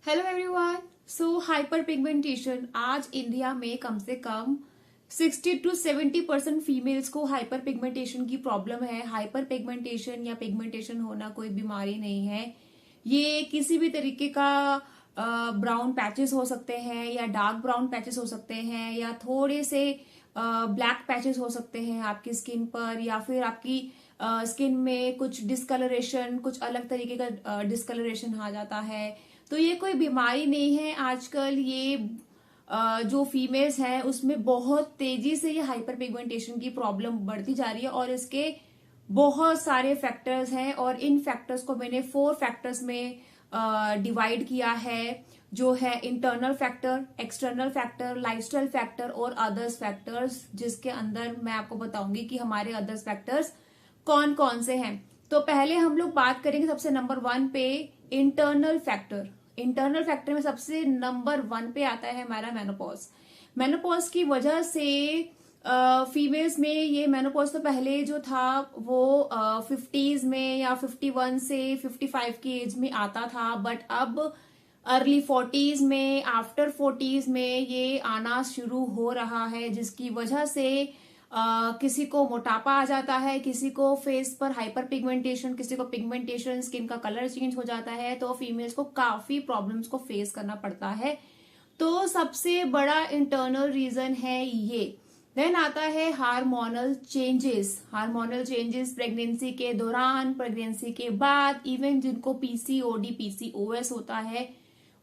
Hello everyone. सो hyper pigmentation आज India में कम से कम 60 to 70% फीमेल्स को हाइपर पिगमेंटेशन की प्रॉब्लम है। हाइपर पिगमेंटेशन या पिगमेंटेशन होना कोई बीमारी नहीं है। ये किसी भी तरीके का ब्राउन पैचेस हो सकते हैं या डार्क ब्राउन पैचेस हो सकते हैं या थोड़े से ब्लैक पैचेस हो सकते हैं आपकी स्किन पर, या फिर आपकी स्किन में कुछ डिस्कलरेशन, कुछ अलग तरीके का डिस्कलरेशन आ जाता है। तो ये कोई बीमारी नहीं है। आजकल ये जो फीमेल्स हैं उसमें बहुत तेजी से ये हाइपर पिगमेंटेशन की प्रॉब्लम बढ़ती जा रही है और इसके बहुत सारे फैक्टर्स हैं और इन फैक्टर्स को मैंने 4 फैक्टर्स में डिवाइड किया है, जो है internal factor, external factor, lifestyle factor और अदर्स फैक्टर्स, जिसके अंदर मैं आपको बताऊंगी कि हमारे अदर्स फैक्टर्स कौन कौन से हैं। तो पहले हम लोग बात करेंगे सबसे नंबर 1 पे इंटरनल फैक्टर। इंटरनल फैक्टर में सबसे नंबर 1 पे आता है हमारा मेनोपॉज। मेनोपॉज की वजह से फीमेल्स में ये मेनोपॉज तो पहले जो था वो 50s में या 51 से 55 की एज में आता था, बट अब अर्ली 40s में, आफ्टर 40s में ये आना शुरू हो रहा है, जिसकी वजह से किसी को मोटापा आ जाता है, किसी को फेस पर हाइपर पिगमेंटेशन, किसी को पिगमेंटेशन, स्किन का कलर चेंज हो जाता है। तो फीमेल्स को काफी प्रॉब्लम्स को फेस करना पड़ता है। तो सबसे बड़ा इंटरनल रीजन है ये। देन आता है hormonal changes. Hormonal changes pregnancy के दौरान, प्रेगनेंसी के बाद, इवन जिनको पीसीओडी, पीसीओएस होता है,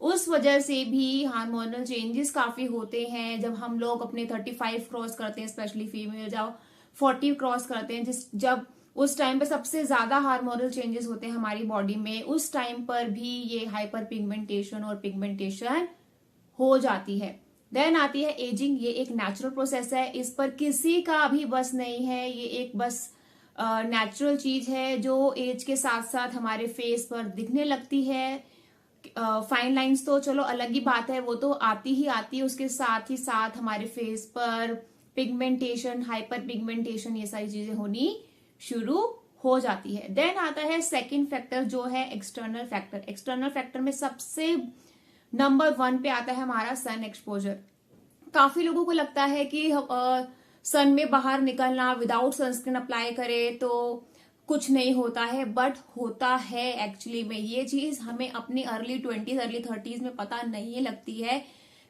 उस वजह से भी हार्मोनल चेंजेस काफी होते हैं। जब हम लोग अपने 35 क्रॉस करते हैं, स्पेशली फीमेल जब 40 क्रॉस करते हैं, जब उस टाइम पे सबसे ज्यादा हार्मोनल चेंजेस होते हैं हमारी बॉडी में, उस टाइम पर भी ये हाइपर पिगमेंटेशन और पिगमेंटेशन हो जाती है। देन आती है एजिंग। ये एक नेचुरल प्रोसेस है, इस पर किसी का भी बस नहीं है। ये एक बस नेचुरल चीज है जो एज के साथ साथ हमारे फेस पर दिखने लगती है। फाइन लाइंस तो चलो अलग ही बात है, वो तो आती ही आती है। उसके साथ ही साथ हमारे फेस पर पिगमेंटेशन, हाइपर पिगमेंटेशन, ये सारी चीजें होनी शुरू हो जाती है। देन आता है सेकंड फैक्टर, जो है एक्सटर्नल फैक्टर। एक्सटर्नल फैक्टर में सबसे नंबर 1 पे आता है हमारा सन एक्सपोजर। काफी लोगों को लगता है कि सन में बाहर निकलना विदाउट सनस्क्रीन अप्लाई करे तो कुछ नहीं होता है, बट होता है एक्चुअली में। ये चीज हमें अपनी अर्ली 20s, अर्ली 30s में पता नहीं लगती है,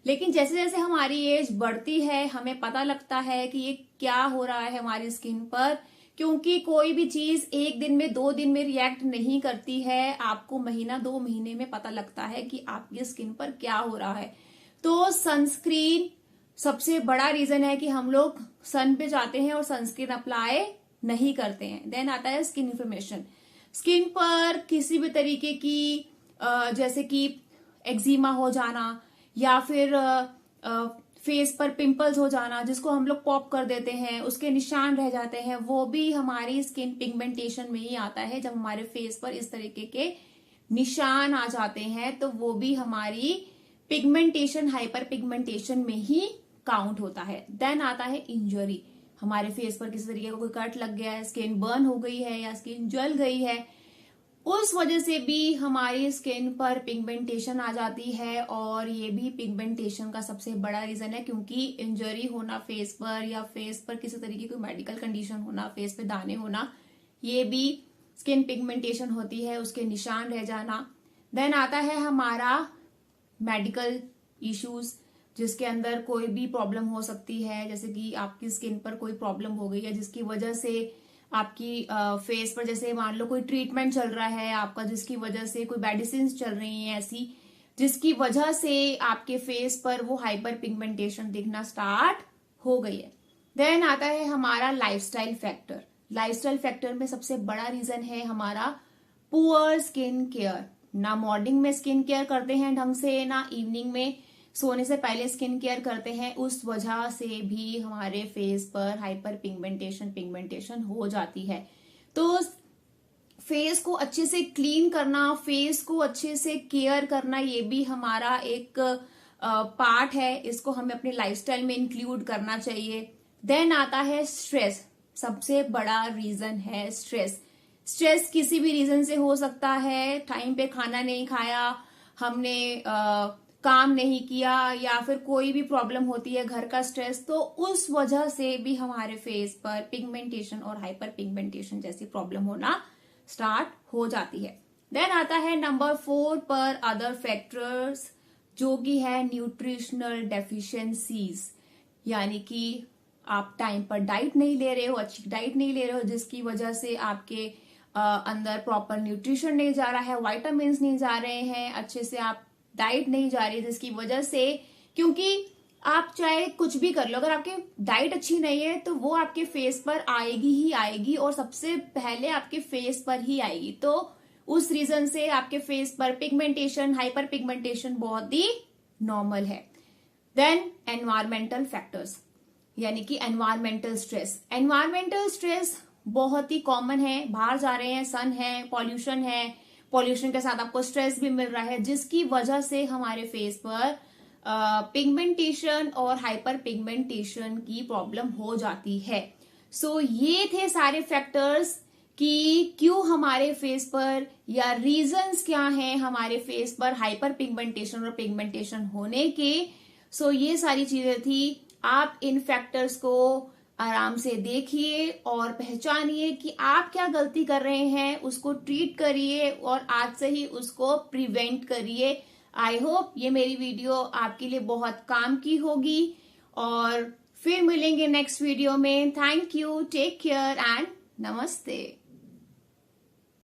लेकिन जैसे जैसे हमारी एज बढ़ती है हमें पता लगता है कि ये क्या हो रहा है हमारी स्किन पर। क्योंकि कोई भी चीज एक दिन में, 2 दिन में रिएक्ट नहीं करती है। आपको महीना, 2 महीने में पता लगता है कि आपकी स्किन पर क्या हो रहा है। तो सनस्क्रीन सबसे बड़ा रीजन है कि हम लोग सन पे जाते हैं और सनस्क्रीन अप्लाई नहीं करते हैं। देन आता है स्किन इन्फ्लेमेशन। स्किन पर किसी भी तरीके की जैसे कि एक्जिमा हो जाना या फिर फेस पर पिंपल्स हो जाना, जिसको हम लोग पॉप कर देते हैं, उसके निशान रह जाते हैं, वो भी हमारी स्किन पिगमेंटेशन में ही आता है। जब हमारे फेस पर इस तरीके के निशान आ जाते हैं तो वो भी हमारी पिगमेंटेशन, हाइपर पिगमेंटेशन में ही काउंट होता है। देन आता है इंजरी। हमारे फेस पर किसी तरीके का कोई कट लग गया है, स्किन बर्न हो गई है या स्किन जल गई है, उस वजह से भी हमारी स्किन पर पिगमेंटेशन आ जाती है। और ये भी पिगमेंटेशन का सबसे बड़ा रीजन है, क्योंकि इंजरी होना फेस पर या फेस पर किसी तरीके की मेडिकल कंडीशन होना, फेस पे दाने होना, ये भी स्किन पिगमेंटेशन होती है, उसके निशान रह जाना। देन आता है हमारा मेडिकल इश्यूज, जिसके अंदर कोई भी प्रॉब्लम हो सकती है, जैसे कि आपकी स्किन पर कोई प्रॉब्लम हो गई है जिसकी वजह से आपकी फेस पर, जैसे मान लो कोई ट्रीटमेंट चल रहा है आपका, जिसकी वजह से कोई मेडिसिन चल रही है ऐसी, जिसकी वजह से आपके फेस पर वो हाइपर पिगमेंटेशन दिखना स्टार्ट हो गई है। देन आता है हमारा लाइफस्टाइल फैक्टर। लाइफस्टाइल फैक्टर में सबसे बड़ा रीजन है हमारा पुअर स्किन केयर। ना मॉर्निंग में स्किन केयर करते हैं ढंग से, ना इवनिंग में सोने से पहले स्किन केयर करते हैं। उस वजह से भी हमारे फेस पर हाइपर पिगमेंटेशन हो जाती है। तो फेस को अच्छे से क्लीन करना, फेस को अच्छे से केयर करना, ये भी हमारा एक पार्ट है। इसको हमें अपने लाइफस्टाइल में इंक्लूड करना चाहिए। देन आता है स्ट्रेस। सबसे बड़ा रीजन है स्ट्रेस। स्ट्रेस किसी भी रीजन से हो सकता है। टाइम पे खाना नहीं खाया, हमने काम नहीं किया या फिर कोई भी प्रॉब्लम होती है, घर का स्ट्रेस, तो उस वजह से भी हमारे फेस पर पिगमेंटेशन और हाइपर पिगमेंटेशन जैसी प्रॉब्लम होना स्टार्ट हो जाती है। देन आता है नंबर 4 पर अदर फैक्टर्स, जो कि है न्यूट्रिशनल डेफिशिएंसीज, यानी कि आप टाइम पर डाइट नहीं ले रहे हो, अच्छी डाइट नहीं ले रहे हो, जिसकी वजह से आपके अंदर प्रॉपर न्यूट्रिशन नहीं जा रहा है, वाइटामिन नहीं जा रहे हैं, अच्छे से आप डाइट नहीं जा रही, जिसकी वजह से, क्योंकि आप चाहे कुछ भी कर लो, अगर आपकी डाइट अच्छी नहीं है तो वो आपके फेस पर आएगी ही आएगी, और सबसे पहले आपके फेस पर ही आएगी। तो उस रीजन से आपके फेस पर पिगमेंटेशन, हाइपर पिगमेंटेशन बहुत ही नॉर्मल है। देन एनवायरमेंटल फैक्टर्स, यानी कि एनवायरमेंटल स्ट्रेस। एनवायरमेंटल स्ट्रेस बहुत ही कॉमन है, बाहर जा रहे हैं, सन है, पॉल्यूशन के साथ आपको स्ट्रेस भी मिल रहा है, जिसकी वजह से हमारे फेस पर पिगमेंटेशन और हाइपर पिगमेंटेशन की प्रॉब्लम हो जाती है। सो ये थे सारे फैक्टर्स कि क्यों हमारे फेस पर, या रीजंस क्या हैं हमारे फेस पर हाइपर पिगमेंटेशन और पिगमेंटेशन होने के। सो ये सारी चीजें थी। आप इन फैक्टर्स को आराम से देखिए और पहचानिए कि आप क्या गलती कर रहे हैं, उसको ट्रीट करिए और आज से ही उसको प्रिवेंट करिए। आई होप ये मेरी वीडियो आपके लिए बहुत काम की होगी, और फिर मिलेंगे नेक्स्ट वीडियो में। Thank you, take care and नमस्ते।